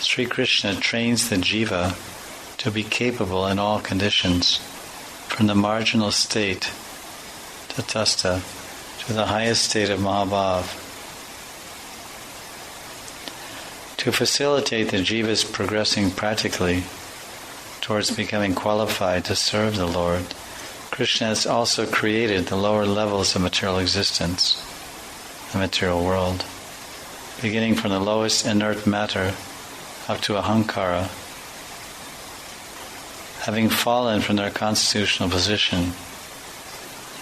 Sri Krishna trains the jiva to be capable in all conditions, from the marginal state, tatastha, to the highest state of Mahabhav. To facilitate the jiva's progressing practically towards becoming qualified to serve the Lord, Krishna has also created the lower levels of material existence, the material world, beginning from the lowest inert matter up to ahankara. Having fallen from their constitutional position,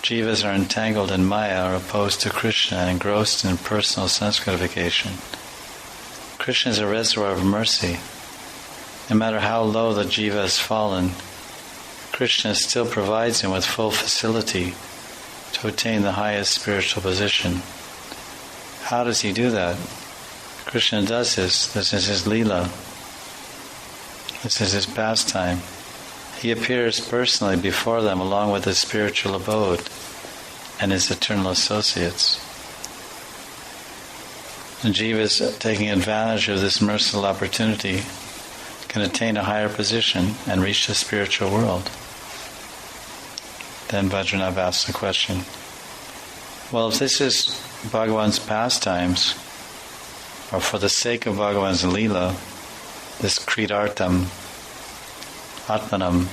jivas are entangled in Maya or opposed to Krishna and engrossed in personal sense gratification. Krishna is a reservoir of mercy. No matter how low the jiva has fallen, Krishna still provides him with full facility to attain the highest spiritual position. How does he do that? Krishna does this. This is his lila. This is his pastime. He appears personally before them along with his spiritual abode and his eternal associates. The jivas, taking advantage of this merciful opportunity, can attain a higher position and reach the spiritual world. Then Vajranath asks the question, well, if this is Bhagavan's pastimes, or for the sake of Bhagavan's lila, this kridartam, atmanam,